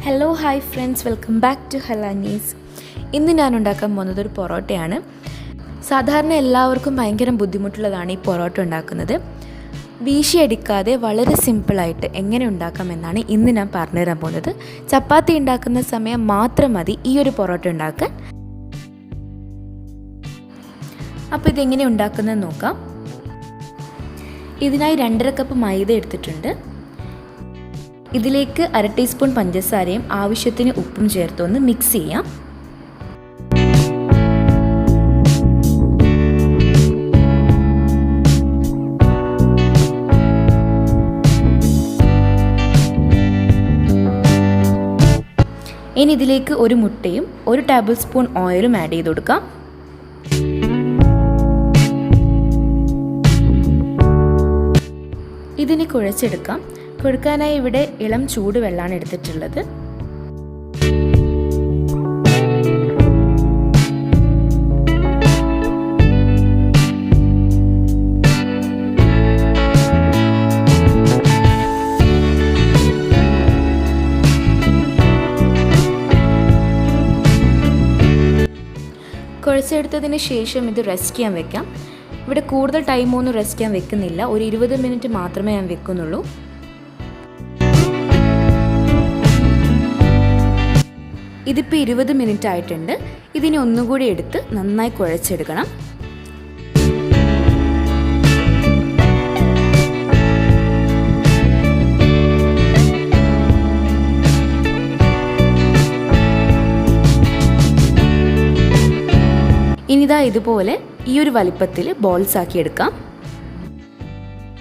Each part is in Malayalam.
Hello hi friends, welcome back to ഹല നീസ്. ഇന്ന് ഞാൻ ഉണ്ടാക്കാൻ പോകുന്നത് ഒരു പൊറോട്ടയാണ്. സാധാരണ എല്ലാവർക്കും ഭയങ്കര ബുദ്ധിമുട്ടുള്ളതാണ് ഈ പൊറോട്ട ഉണ്ടാക്കുന്നത്. വീശിയടിക്കാതെ വളരെ സിമ്പിളായിട്ട് എങ്ങനെ ഉണ്ടാക്കാമെന്നാണ് ഇന്ന് ഞാൻ പറഞ്ഞു തരാൻ പോകുന്നത്. ചപ്പാത്തി ഉണ്ടാക്കുന്ന സമയം മാത്രം മതി ഈ ഒരു പൊറോട്ട ഉണ്ടാക്കാൻ. അപ്പോൾ ഇതെങ്ങനെ ഉണ്ടാക്കുന്നതെന്ന് നോക്കാം. ഇതിനായി 2.5 കപ്പ് മൈദ എടുത്തിട്ടുണ്ട്. ഇതിലേക്ക് 1/2 ടീസ്പൂൺ പഞ്ചസാരയും ആവശ്യത്തിന് ഉപ്പും ചേർത്ത് ഒന്ന് മിക്സ് ചെയ്യാം. ഇനി ഇതിലേക്ക് ഒരു മുട്ടയും 1 ടേബിൾ സ്പൂൺ ഓയിലും ആഡ് ചെയ്ത് കൊടുക്കാം. ഇതിനെ കുഴച്ചെടുക്കാം. കുഴക്കാനായി ഇവിടെ ഇളം ചൂടുവെള്ളമാണ് എടുത്തിട്ടുള്ളത്. കുഴച്ചെടുത്തതിന് ശേഷം ഇത് റെസ്റ്റ് ചെയ്യാൻ വെക്കാം. ഇവിടെ കൂടുതൽ ടൈമൊന്നും റെസ്റ്റ് ചെയ്യാൻ വെക്കുന്നില്ല, ഒരു 20 മിനിറ്റ് മാത്രമേ ഞാൻ വെക്കുന്നുള്ളൂ. ഇതിപ്പോൾ 20 മിനിറ്റ് ആയിട്ടുണ്ട്. ഇതിനെ ഒന്നുകൂടി എടുത്ത് നന്നായി കുഴച്ചെടുക്കണം. ഇനിതാ ഇതുപോലെ ഈ ഒരു വലിപ്പത്തിൽ ബോൾസ് ആക്കി എടുക്കാം.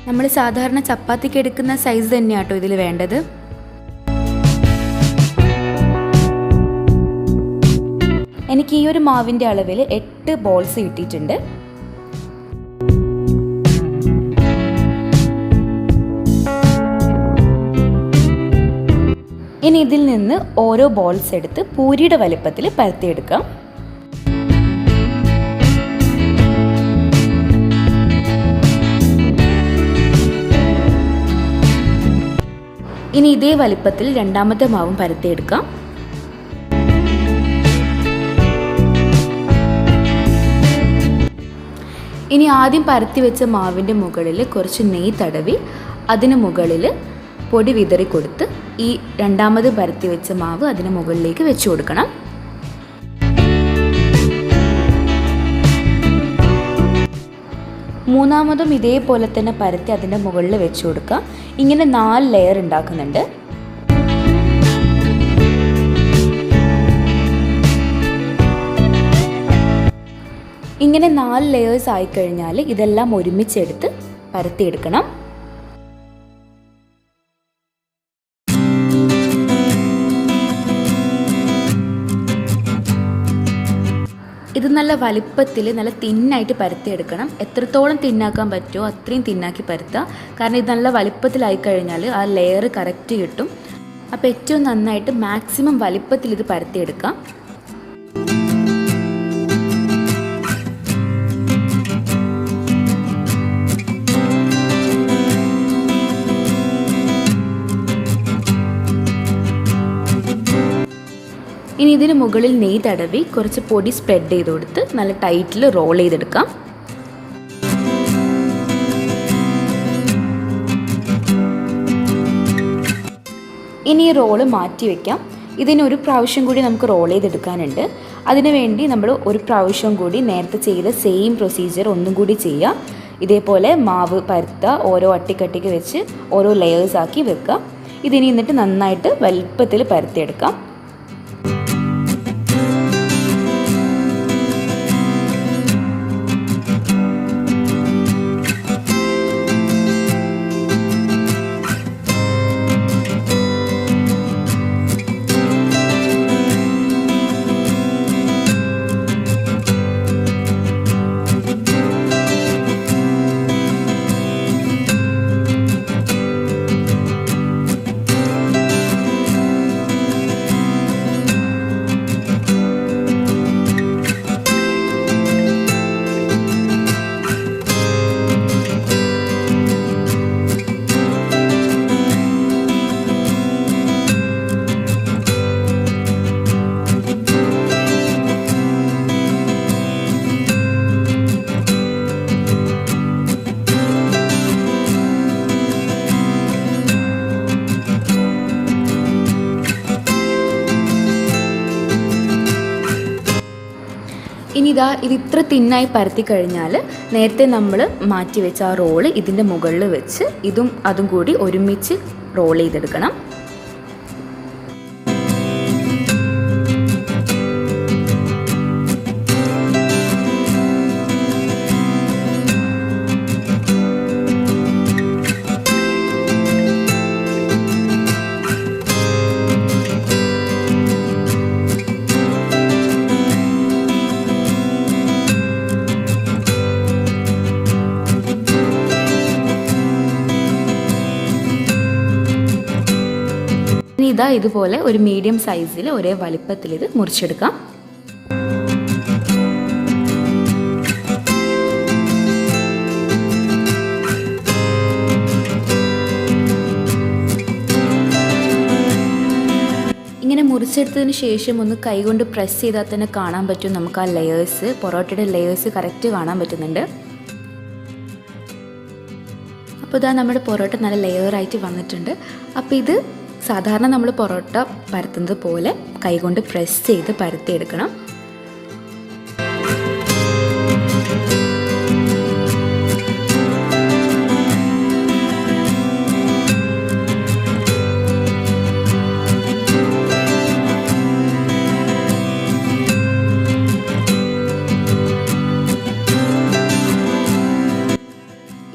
നമ്മൾ സാധാരണ ചപ്പാത്തിക്ക് എടുക്കുന്ന സൈസ് തന്നെയാട്ടോ ഇതിൽ വേണ്ടത്. എനിക്ക് ഈ ഒരു മാവിൻ്റെ അളവിൽ 8 ബോൾസ് കിട്ടിയിട്ടുണ്ട്. ഇനി ഇതിൽ നിന്ന് ഓരോ ബോൾസ് എടുത്ത് പൂരിയുടെ വലിപ്പത്തിൽ പരത്തിയെടുക്കാം. ഇനി ഇതേ വലിപ്പത്തിൽ രണ്ടാമത്തെ മാവും പരത്തിയെടുക്കാം. ഇനി ആദ്യം പരത്തി വെച്ച മാവിൻ്റെ മുകളിൽ കുറച്ച് നെയ്യ് തടവി അതിന് മുകളിൽ പൊടി വിതറി കൊടുത്ത് ഈ രണ്ടാമത് പരത്തി വെച്ച മാവ് അതിന് മുകളിലേക്ക് വെച്ച് കൊടുക്കണം. മൂന്നാമതും ഇതേപോലെ തന്നെ പരത്തി അതിൻ്റെ മുകളിൽ വെച്ച് കൊടുക്കുക. ഇങ്ങനെ 4 ലെയർ ഉണ്ടാക്കുന്നുണ്ട്. ഇങ്ങനെ 4 ലെയേഴ്സ് ആയിക്കഴിഞ്ഞാൽ ഇതെല്ലാം ഒരുമിച്ചെടുത്ത് പരത്തിയെടുക്കണം. ഇത് നല്ല വലിപ്പത്തിൽ നല്ല തിന്നായിട്ട് പരത്തിയെടുക്കണം. എത്രത്തോളം തിന്നാക്കാൻ പറ്റുമോ അത്രയും തിന്നാക്കി പരത്തുക. കാരണം ഇത് നല്ല വലിപ്പത്തിലായി കഴിഞ്ഞാൽ ആ ലെയർ കറക്റ്റ് കിട്ടും. അപ്പോൾ ഏറ്റവും നന്നായിട്ട് മാക്സിമം വലിപ്പത്തിൽ ഇത് പരത്തിയെടുക്കാം. ഇനി ഇതിന് മുകളിൽ നെയ്യ് തടവി കുറച്ച് പൊടി സ്പ്രെഡ് ചെയ്ത് കൊടുത്ത് നല്ല ടൈറ്റിൽ റോൾ ചെയ്തെടുക്കാം. ഇനി ഈ റോള് മാറ്റി വയ്ക്കാം. ഇതിന് ഒരു പ്രാവശ്യം കൂടി നമുക്ക് റോൾ ചെയ്തെടുക്കാനുണ്ട്. അതിനു വേണ്ടി നമ്മൾ ഒരു പ്രാവശ്യം കൂടി നേരത്തെ ചെയ്ത സെയിം പ്രൊസീജിയർ ഒന്നും കൂടി ചെയ്യുക. ഇതേപോലെ മാവ് പരത്തുക, ഓരോ അട്ടിക്കട്ടിക്ക് വെച്ച് ഓരോ ലെയേഴ്സ് ആക്കി വെക്കുക. ഇതിനി എന്നിട്ട് നന്നായിട്ട് വലിപ്പത്തിൽ പരത്തിയെടുക്കാം. ഇത് ഇത്ര തിന്നായി പരത്തി കഴിഞ്ഞാൽ നേരത്തെ നമ്മൾ മാറ്റി വെച്ച ആ റോള് ഇതിൻ്റെ മുകളിൽ വെച്ച് അതും കൂടി ഒരുമിച്ച് റോൾ ചെയ്തെടുക്കണം. ഇതുപോലെ ഒരു മീഡിയം സൈസിൽ ഒരേ വലിപ്പത്തിൽ ഇത് മുറിച്ചെടുക്കാം. ഇങ്ങനെ മുറിച്ചെടുത്തതിന് ശേഷം ഒന്ന് കൈകൊണ്ട് പ്രസ് ചെയ്താൽ തന്നെ കാണാൻ പറ്റും നമുക്ക് ആ ലെയേഴ്സ്, പൊറോട്ടയുടെ ലെയേഴ്സ് കറക്റ്റ് കാണാൻ പറ്റുന്നുണ്ട്. അപ്പോൾ ഇതാ നമ്മുടെ പൊറോട്ട നല്ല ലെയറായിട്ട് വന്നിട്ടുണ്ട്. അപ്പോൾ ഇത് സാധാരണ നമ്മൾ പൊറോട്ട പരത്തുന്നത് പോലെ കൈകൊണ്ട് പ്രസ് ചെയ്ത് പരത്തിയെടുക്കണം.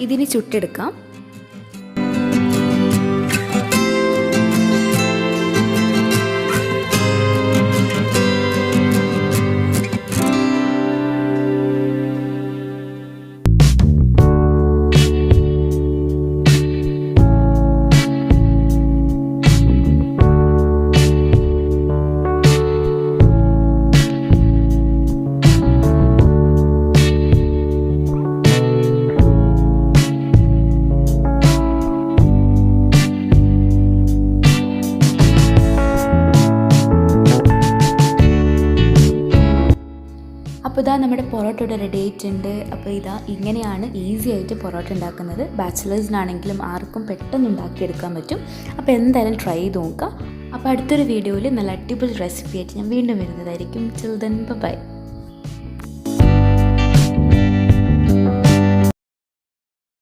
ഇതിന് ചുട്ടെടുക്കാം. അപ്പോൾ ഇതാ നമ്മുടെ പൊറോട്ട ഇവിടെ റെഡി ആയിട്ടുണ്ട്. അപ്പോൾ ഇങ്ങനെയാണ് ഈസി ആയിട്ട് പൊറോട്ട ഉണ്ടാക്കുന്നത്. ബാച്ചിലേഴ്സിനാണെങ്കിലും ആർക്കും പെട്ടെന്ന് ഉണ്ടാക്കിയെടുക്കാൻ പറ്റും. അപ്പോൾ എന്തായാലും ട്രൈ ചെയ്ത് നോക്കുക. അപ്പോൾ അടുത്തൊരു വീഡിയോയിൽ നല്ല അടിപൊളി റെസിപ്പി ആയിട്ട് ഞാൻ വീണ്ടും വരുന്നതായിരിക്കും. ചിൽ ദെൻ ബൈ.